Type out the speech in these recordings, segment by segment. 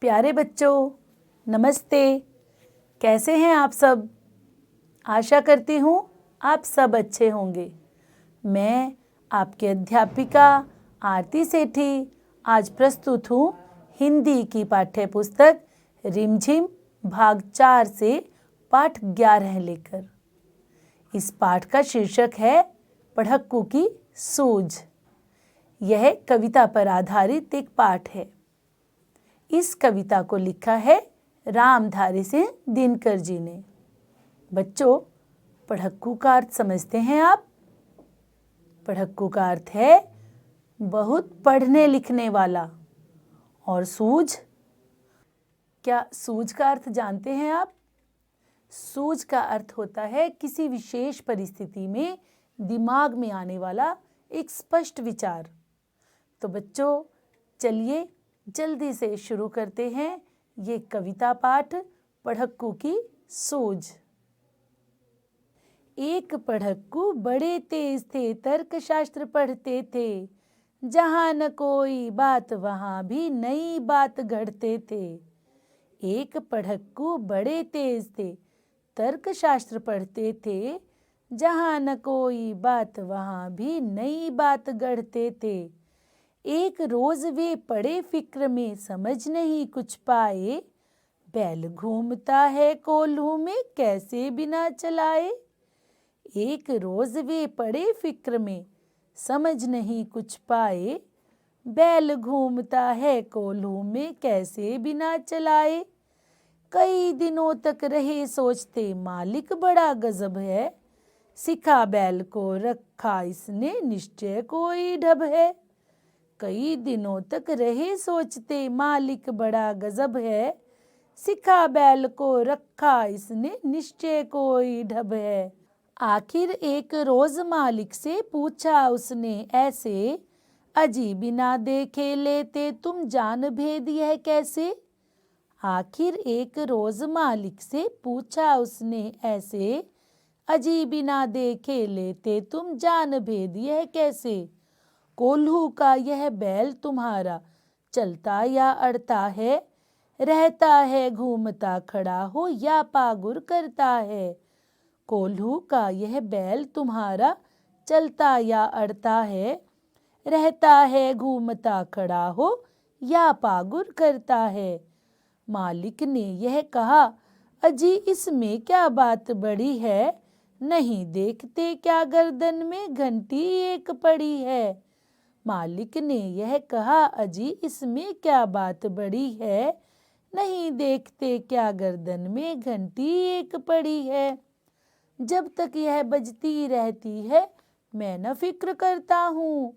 प्यारे बच्चों, नमस्ते। कैसे हैं आप सब? आशा करती हूँ आप सब अच्छे होंगे। मैं आपकी अध्यापिका आरती सेठी आज प्रस्तुत हूँ हिंदी की पाठ्य पुस्तक रिमझिम भाग 4 से पाठ 11 लेकर। इस पाठ का शीर्षक है पढ़क्कू की सूझ। यह कविता पर आधारित एक पाठ है। इस कविता को लिखा है रामधारी सिंह दिनकर जी ने। बच्चों, पढ़क्कू का अर्थ समझते हैं आप? पढ़क्कू का अर्थ है बहुत पढ़ने लिखने वाला। और सूझ, क्या सूझ का अर्थ जानते हैं आप? सूझ का अर्थ होता है किसी विशेष परिस्थिति में दिमाग में आने वाला एक स्पष्ट विचार। तो बच्चों, चलिए जल्दी से शुरू करते हैं ये कविता पाठ पढ़क्कू की सूझ। एक पढ़क्कू बड़े तेज थे, तर्कशास्त्र पढ़ते थे। जहाँ न कोई बात वहाँ भी नई बात गढ़ते थे। एक पढ़क्कू बड़े तेज थे, तर्कशास्त्र पढ़ते थे। जहाँ न कोई बात वहाँ भी नई बात गढ़ते थे। एक रोज वे पड़े फिक्र में, समझ नहीं कुछ पाए। बैल घूमता है कोल्हू में, कैसे बिना चलाए। एक रोज वे पड़े फिक्र में, समझ नहीं कुछ पाए। बैल घूमता है कोल्हू में, कैसे बिना चलाए। कई दिनों तक रहे सोचते, मालिक बड़ा गजब है। सिखा बैल को रखा इसने, निश्चय कोई ढब है। कई दिनों तक रहे सोचते, मालिक बड़ा गजब है। सिखा बैल को रखा इसने, निश्चय कोई ढब है। आखिर एक रोज मालिक से पूछा उसने ऐसे, अजी बिना देखे लेते तुम जान भेद यह कैसे। आखिर एक रोज मालिक से पूछा उसने ऐसे, अजी बिना देखे लेते तुम जान भेद यह कैसे। कोल्हू का यह बैल तुम्हारा चलता या अड़ता है। रहता है घूमता खड़ा हो या पागुर करता है। कोल्हू का यह बैल तुम्हारा चलता या अड़ता है। रहता है घूमता खड़ा हो या पागुर करता है। मालिक ने यह कहा, अजी इसमें क्या बात बड़ी है। नहीं देखते क्या गर्दन में घंटी एक पड़ी है। मालिक ने यह कहा, अजी इसमें क्या बात बड़ी है। नहीं देखते क्या गर्दन में घंटी एक पड़ी है। जब तक यह बजती रहती है मैं न फिक्र करता हूँ।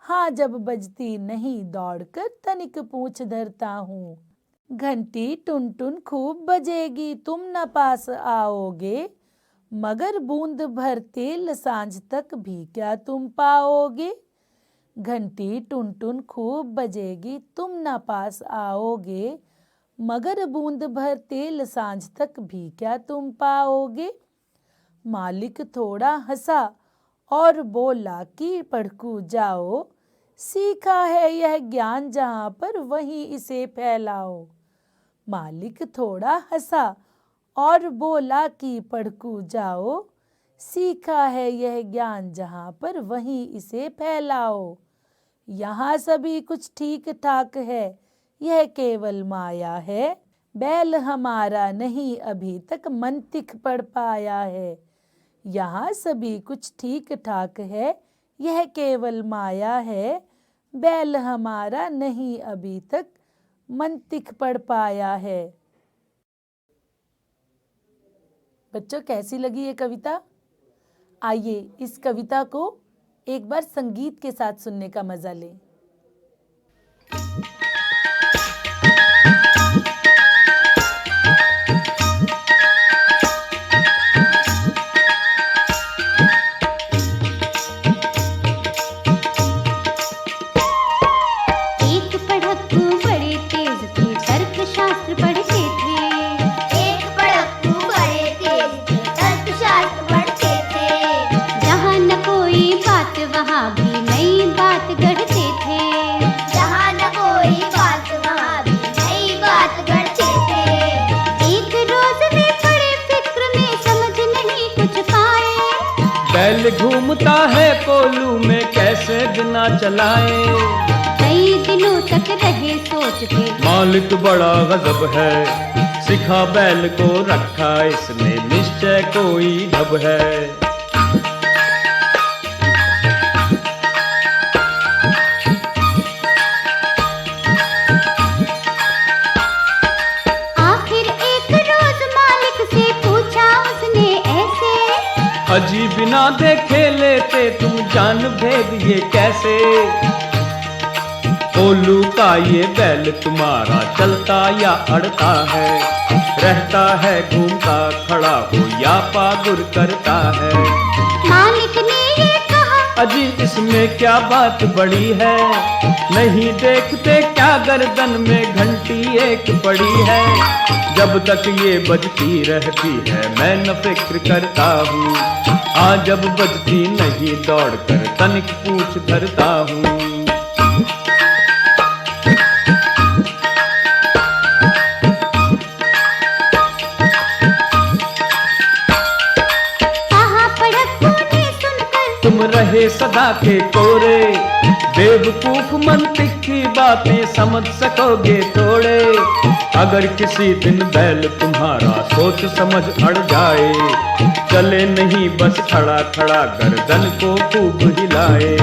हाँ, जब बजती नहीं दौड़कर तनिक पूछ धरता हूँ। घंटी टुन टुन खूब बजेगी, तुम न पास आओगे। मगर बूंद भर तेल सांझ तक भी क्या तुम पाओगे। घंटी टुन टुन खूब बजेगी, तुम न पास आओगे। मगर बूंद भर तेल सांझ तक भी क्या तुम पाओगे। मालिक थोड़ा हंसा और बोला कि पढ़क्कू जाओ। सीखा है यह ज्ञान जहाँ पर वहीं इसे फैलाओ। मालिक थोड़ा हंसा और बोला कि पढ़क्कू जाओ। सीखा है यह ज्ञान जहाँ पर वहीं इसे फैलाओ। यहाँ सभी कुछ ठीक ठाक है, यह केवल माया है। बैल हमारा नहीं अभी तक मंतिक पढ़ पाया है। यहाँ सभी कुछ ठीक ठाक है, यह केवल माया है। बैल हमारा नहीं अभी तक मंतिक पढ़ पाया है। बच्चों, कैसी लगी ये कविता? आइए इस कविता को एक बार संगीत के साथ सुनने का मजा लें। एक पढ़क्कू बड़े तेज थे, तर्कशास्त्र पढ़ते थे। एक पढ़क्कू बड़े तेज थे, तर्कशास्त्र पढ़ते थे। जहाँ न कोई बात वहाँ भी नई बात गढ़ते थे। बैल घूमता है कोल्हू में, कैसे बिना चलाए। कई दिनों तक रहे सोचते, मालिक बड़ा गजब है, सिखा बैल को रखा इसने, निश्चय कोई ढब है। आखिर एक रोज मालिक से पूछा उसने ऐसे, अजी बिना देखे लेते तुम जान भेद ये कैसे। कोल्हू का ये बैल तुम्हारा चलता या अड़ता है, रहता है घूमता खड़ा हो या पागुर करता है। मालिक ने ये कहा, अजी इसमें क्या बात बड़ी है, नहीं देखते क्या गर्दन में घंटी एक पड़ी है। जब तक ये बजती रहती है मैं न फिक्र करता हूँ, जब बजती नहीं दौड़ कर तनिक पूछ धरता हूँ। कहा पड़क्कू ने सुनकर, तुम रहे सदा के कोरे, बेवकूफ मंतिक की बातें समझ सकोगे थोड़े। अगर किसी दिन बैल तुम्हारा सोच समझ अड़ जाए, चले नहीं बस खड़ा खड़ा गर्दन को खूब हिलाए।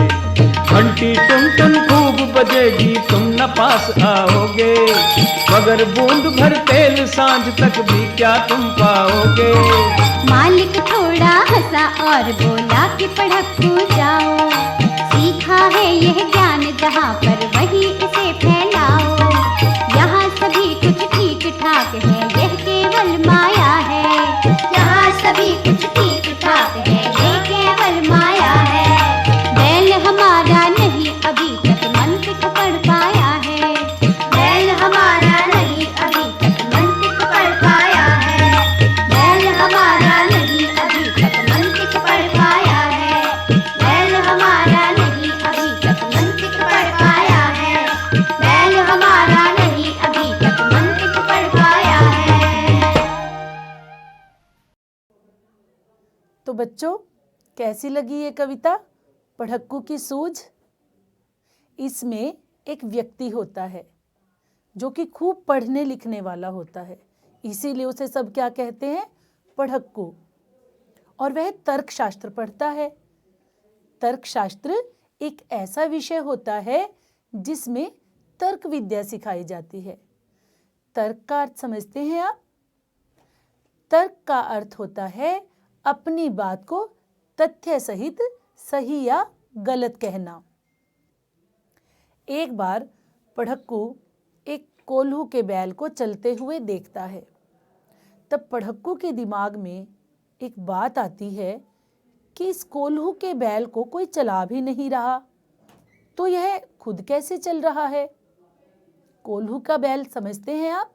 घंटी टुन टुन खूब बजेगी तुम न पास आओगे, मगर बूंद भर तेल सांझ तक भी क्या तुम पाओगे। मालिक थोड़ा हंसा और बोला कि पढ़क्कू जाओ, सीखा है यह ज्ञान जहाँ पर वही इसे फैलाओ। यहाँ सभी कुछ ठीक ठाक है, यह केवल माया है। यहाँ सभी कुछ ठीक ठाक है, यह केवल माया है। बैल हमारा नहीं अभी तक मंतिक पढ़ पाया है। बैल हमारा नहीं अभी तक मंतिक पढ़ पाया है। बैल हमारा नहीं अभी तक मंतिक पढ़ पाया है। बैल हमारा नहीं अभी तक मंतिक पढ़ पाया है। बैल हमारा नहीं अभी तक मंतिक पढ़ पाया है। तो बच्चों, कैसी लगी ये कविता पढ़क्कू की सूझ? इसमें एक व्यक्ति होता है जो कि खूब पढ़ने लिखने वाला होता है, इसीलिए उसे सब क्या कहते हैं? पढ़क्कू। और वह तर्कशास्त्र पढ़ता है। तर्कशास्त्र एक ऐसा विषय होता है जिसमें तर्क विद्या सिखाई जाती है। तर्क का अर्थ समझते हैं आप? तर्क का अर्थ होता है अपनी बात को तथ्य सहित सही या गलत कहना। एक बार पढ़क्कू एक कोल्हू के बैल को चलते हुए देखता है। तब पढ़क्कू के दिमाग में एक बात आती है कि इस कोल्हू के बैल को कोई चला भी नहीं रहा, तो यह खुद कैसे चल रहा है? कोल्हू का बैल समझते हैं आप?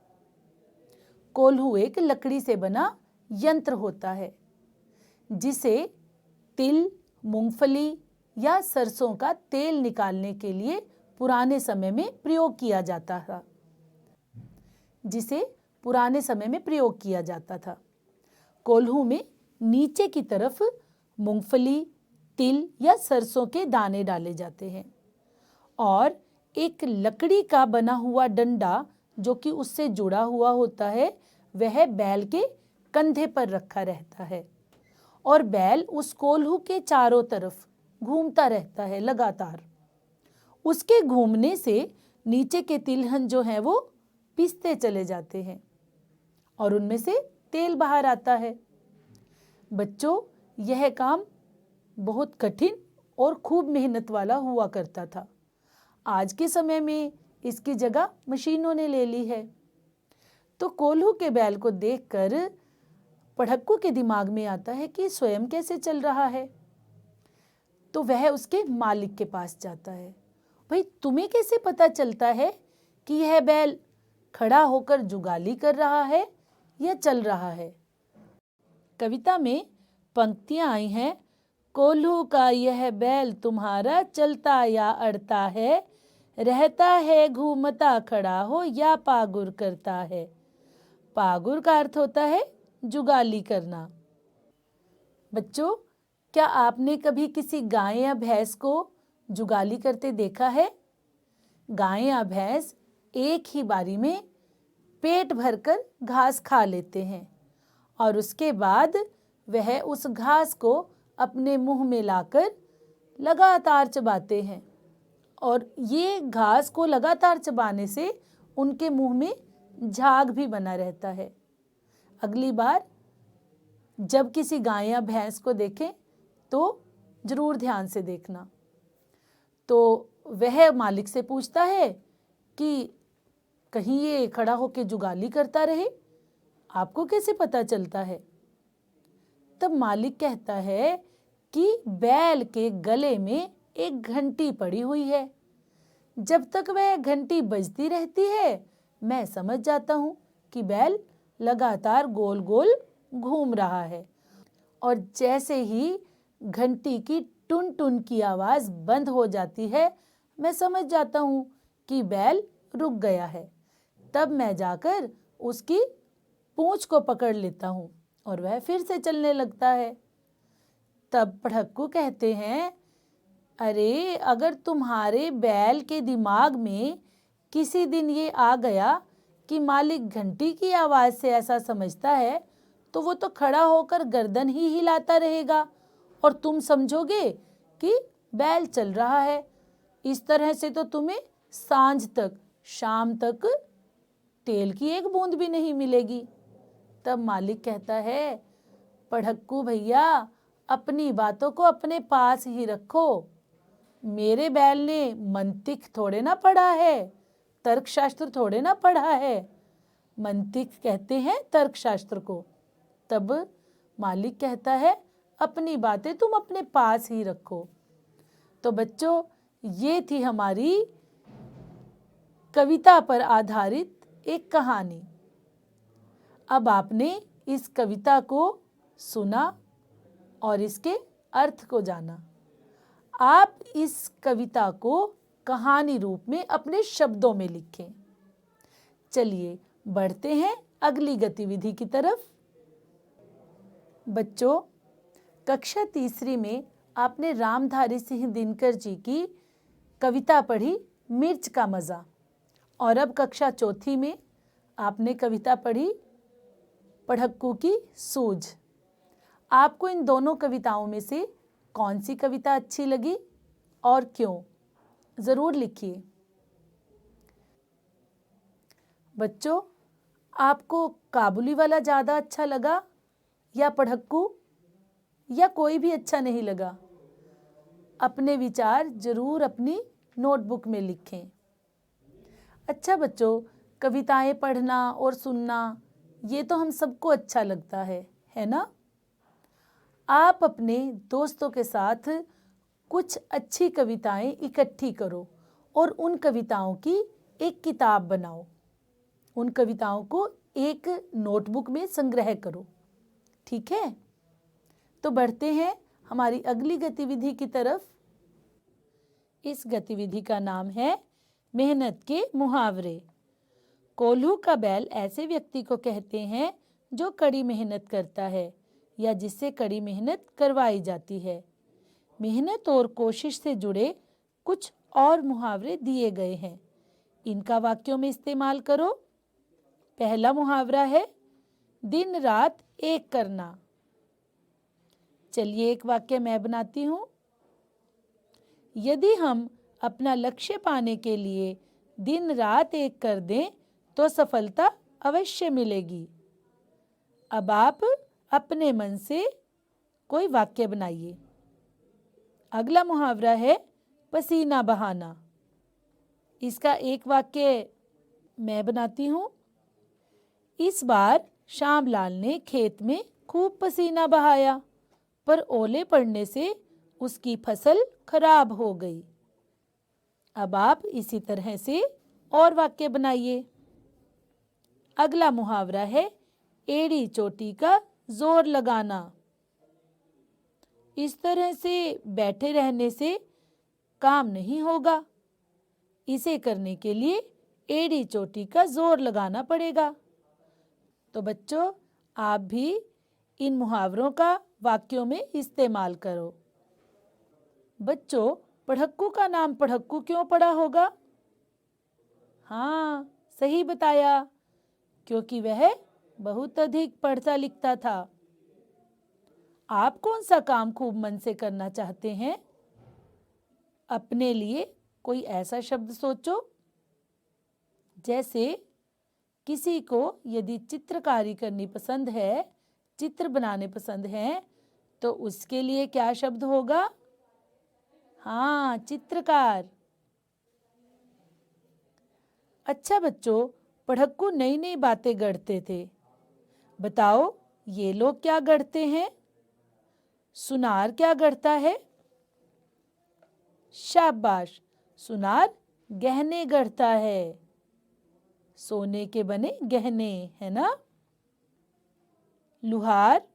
कोल्हू एक लकड़ी से बना यंत्र होता है जिसे तिल, मूंगफली या सरसों का तेल निकालने के लिए पुराने समय में प्रयोग किया जाता था। कोल्हू में नीचे की तरफ मूंगफली, तिल या सरसों के दाने डाले जाते हैं और एक लकड़ी का बना हुआ डंडा जो कि उससे जुड़ा हुआ होता है वह बैल के कंधे पर रखा रहता है और बैल उस कोल्हू के चारों तरफ घूमता रहता है लगातार। उसके घूमने से नीचे के तिलहन जो हैं वो पिसते चले जाते हैं और उनमें से तेल बाहर आता है। बच्चों, यह काम बहुत कठिन और खूब मेहनत वाला हुआ करता था। आज के समय में इसकी जगह मशीनों ने ले ली है। तो कोल्हू के बैल को देखकर पढ़क्कू के दिमाग में आता है कि स्वयं कैसे चल रहा है। तो वह उसके मालिक के पास जाता है। भाई, तुम्हें कैसे पता चलता है कि यह बैल खड़ा होकर जुगाली कर रहा है या चल रहा है? कविता में पंक्तियां आई हैं, कोल्हू का यह बैल तुम्हारा चलता या अड़ता है, रहता है घूमता खड़ा हो या पागुर करता है। पागुर का अर्थ होता है जुगाली करना। बच्चों, क्या आपने कभी किसी गाय या भैंस को जुगाली करते देखा है? गाय या भैंस एक ही बारी में पेट भरकर घास खा लेते हैं और उसके बाद वह उस घास को अपने मुंह में लाकर लगातार चबाते हैं और ये घास को लगातार चबाने से उनके मुंह में झाग भी बना रहता है। अगली बार जब किसी गाय या भैंस को देखें तो जरूर ध्यान से देखना। तो वह मालिक से पूछता है कि कहीं ये खड़ा होकर जुगाली करता रहे, आपको कैसे पता चलता है? तब मालिक कहता है कि बैल के गले में एक घंटी पड़ी हुई है। जब तक वह घंटी बजती रहती है, मैं समझ जाता हूँ कि बैल लगातार गोल गोल घूम रहा है और जैसे ही घंटी की टुन टुन की आवाज़ बंद हो जाती है, मैं समझ जाता हूँ कि बैल रुक गया है। तब मैं जाकर उसकी पूंछ को पकड़ लेता हूँ और वह फिर से चलने लगता है। तब पढ़क्कू कहते हैं, अरे अगर तुम्हारे बैल के दिमाग में किसी दिन ये आ गया कि मालिक घंटी की आवाज़ से ऐसा समझता है, तो वो तो खड़ा होकर गर्दन ही हिलाता रहेगा और तुम समझोगे कि बैल चल रहा है। इस तरह से तो तुम्हें सांझ तक, शाम तक तेल की एक बूंद भी नहीं मिलेगी। तब मालिक कहता है, पढ़क्कू भैया, अपनी बातों को अपने पास ही रखो। मेरे बैल ने मंतिक थोड़े ना पढ़ा है, तर्कशास्त्र थोड़े ना पढ़ा है। मंतिक कहते हैं तर्कशास्त्र को। तब मालिक कहता है, अपनी बातें तुम अपने पास ही रखो। तो बच्चों, ये थी हमारी कविता पर आधारित एक कहानी। अब आपने इस कविता को सुना और इसके अर्थ को जाना। आप इस कविता को कहानी रूप में अपने शब्दों में लिखें। चलिए बढ़ते हैं अगली गतिविधि की तरफ। बच्चों, कक्षा तीसरी में आपने रामधारी सिंह दिनकर जी की कविता पढ़ी मिर्च का मज़ा, और अब कक्षा चौथी में आपने कविता पढ़ी पढ़क्कू की सूझ। आपको इन दोनों कविताओं में से कौन सी कविता अच्छी लगी और क्यों? ज़रूर लिखिए। बच्चों, आपको काबुली वाला ज़्यादा अच्छा लगा या पढ़क्कू, या कोई भी अच्छा नहीं लगा? अपने विचार ज़रूर अपनी नोटबुक में लिखें। अच्छा बच्चों, कविताएं पढ़ना और सुनना ये तो हम सबको अच्छा लगता है ना? आप अपने दोस्तों के साथ कुछ अच्छी कविताएं इकट्ठी करो और उन कविताओं की एक किताब बनाओ। उन कविताओं को एक नोटबुक में संग्रह करो। ठीक है? तो बढ़ते हैं हमारी अगली गतिविधि की तरफ। इस गतिविधि का नाम है मेहनत के मुहावरे। कोल्हू का बैल ऐसे व्यक्ति को कहते हैं जो कड़ी मेहनत करता है या जिससे कड़ी मेहनत करवाई जाती है। मेहनत और कोशिश से जुड़े कुछ और मुहावरे दिए गए हैं, इनका वाक्यों में इस्तेमाल करो। पहला मुहावरा है दिन रात एक करना। चलिए एक वाक्य मैं बनाती हूँ। यदि हम अपना लक्ष्य पाने के लिए दिन रात एक कर दें तो सफलता अवश्य मिलेगी। अब आप अपने मन से कोई वाक्य बनाइए। अगला मुहावरा है पसीना बहाना। इसका एक वाक्य मैं बनाती हूँ। इस बार श्यामलाल ने खेत में खूब पसीना बहाया, पर ओले पड़ने से उसकी फसल खराब हो गई। अब आप इसी तरह से और वाक्य बनाइए। अगला मुहावरा है एड़ी चोटी का जोर लगाना। इस तरह से बैठे रहने से काम नहीं होगा। इसे करने के लिए एड़ी चोटी का जोर लगाना पड़ेगा। तो बच्चों, आप भी इन मुहावरों का वाक्यों में इस्तेमाल करो। बच्चों, पढ़क्कू का नाम पढ़क्कू क्यों पड़ा होगा? हाँ, सही बताया, क्योंकि वह बहुत अधिक पढ़ता लिखता था। आप कौन सा काम खूब मन से करना चाहते हैं? अपने लिए कोई ऐसा शब्द सोचो। जैसे किसी को यदि चित्रकारी करनी पसंद है, चित्र बनाने पसंद है, तो उसके लिए क्या शब्द होगा? हाँ, चित्रकार। अच्छा बच्चों, पढ़क्कू नई नई बातें गढ़ते थे। बताओ, ये लोग क्या गढ़ते हैं? सुनार क्या गढ़ता है? शाबाश, सुनार गहने गढ़ता है। सोने के बने गहने, है ना? लुहार,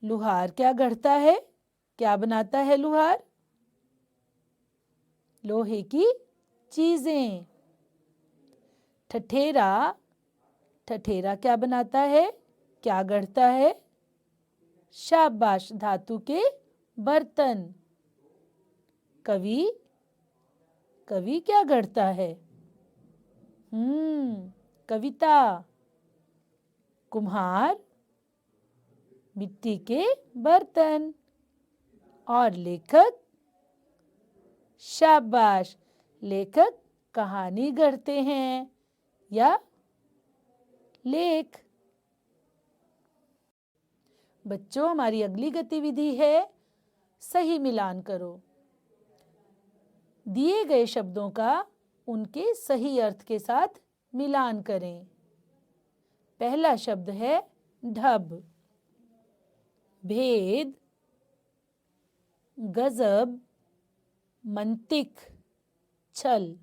लुहार क्या गढ़ता है? क्या बनाता है लुहार? लोहे की चीजें। ठठेरा, ठठेरा क्या बनाता है? क्या गढ़ता है? शाबाश, धातु के बर्तन। कवि, कवि क्या गढ़ता है? कविता। कुम्हार, मिट्टी के बर्तन। और लेखक, शाबाश, लेखक कहानी गढ़ते हैं या लेख। बच्चों, हमारी अगली गतिविधि है सही मिलान करो। दिए गए शब्दों का उनके सही अर्थ के साथ मिलान करें। पहला शब्द है ढब। भेद, गजब, मंतिक, छल।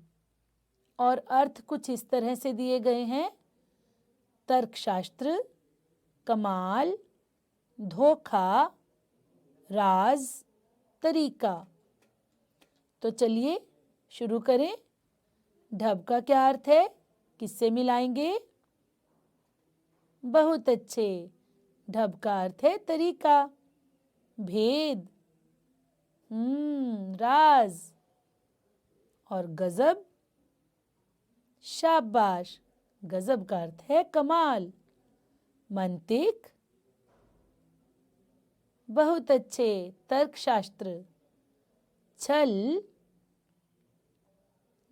और अर्थ कुछ इस तरह से दिए गए हैं: तर्कशास्त्र, कमाल, धोखा, राज, तरीका। तो चलिए शुरू करें। ढब का क्या अर्थ है? किससे मिलाएंगे? बहुत अच्छे, ढब का अर्थ है तरीका। भेद, राज। और गजब, शाबाश, गजब का अर्थ है कमाल। मंतिक, बहुत अच्छे, तर्कशास्त्र। छल,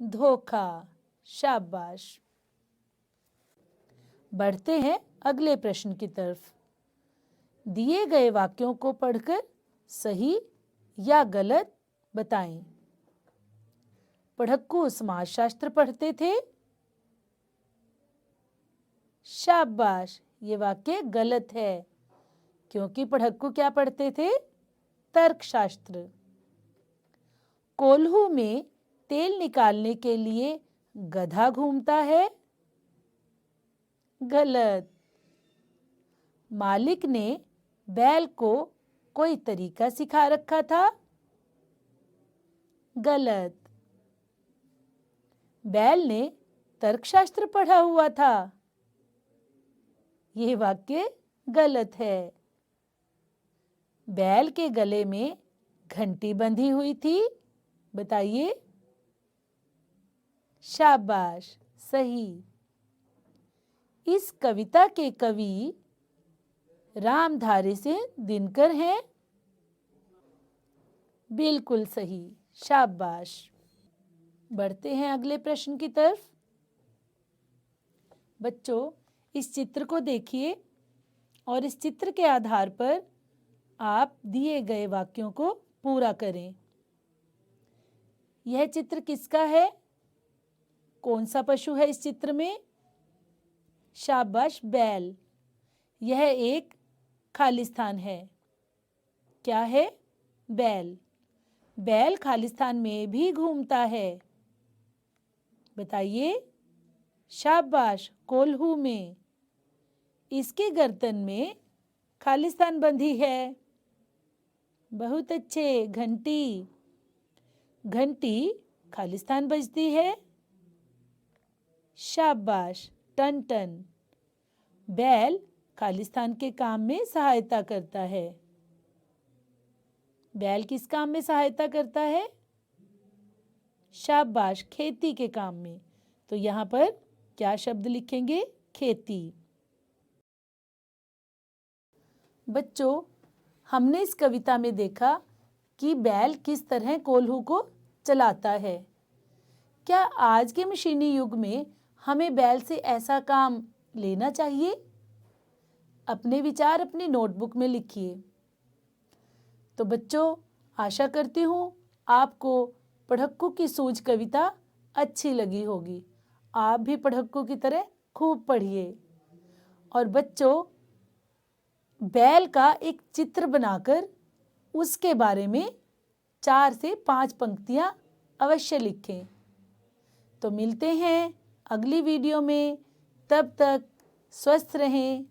धोखा, शाबाश। बढ़ते हैं अगले प्रश्न की तरफ। दिए गए वाक्यों को पढ़कर सही या गलत बताएं। पढ़क्कू समाजशास्त्र पढ़ते थे। शाबाश, ये वाक्य गलत है, क्योंकि पढ़क्कू क्या पढ़ते थे? तर्कशास्त्र। कोल्हू में तेल निकालने के लिए गधा घूमता है। गलत। मालिक ने बैल को कोई तरीका सिखा रखा था। गलत। बैल ने तर्कशास्त्र पढ़ा हुआ था। यह वाक्य गलत है। बैल के गले में घंटी बंधी हुई थी। बताइए। शाबाश, सही। इस कविता के कवि रामधारी सिंह दिनकर हैं। बिल्कुल सही, शाबाश। बढ़ते हैं अगले प्रश्न की तरफ। बच्चों, इस चित्र को देखिए और इस चित्र के आधार पर आप दिए गए वाक्यों को पूरा करें। यह चित्र किसका है? कौन सा पशु है इस चित्र में? शाबाश, बैल। यह एक खालिस्तान है। क्या है? बैल। बैल खालिस्तान में भी घूमता है। बताइए। शाबाश, कोल्हू में। इसके गर्दन में खालिस्तान बंधी है। बहुत अच्छे, घंटी। घंटी खालिस्तान बजती है। शाबाश, टन टन। बैल खालिस्तान के काम में सहायता करता है। बैल किस काम में सहायता करता है? शाबाश, खेती के काम में। तो यहाँ पर क्या शब्द लिखेंगे? खेती। बच्चों, हमने इस कविता में देखा कि बैल किस तरह कोल्हू को चलाता है। क्या आज के मशीनी युग में हमें बैल से ऐसा काम लेना चाहिए? अपने विचार अपनी नोटबुक में लिखिए। तो बच्चों, आशा करती हूँ आपको पढ़क्कू की सूझ कविता अच्छी लगी होगी। आप भी पढ़क्कू की तरह खूब पढ़िए। और बच्चों, बैल का एक चित्र बनाकर उसके बारे में 4 से 5 पंक्तियां अवश्य लिखें। तो मिलते हैं अगली वीडियो में। तब तक स्वस्थ रहें,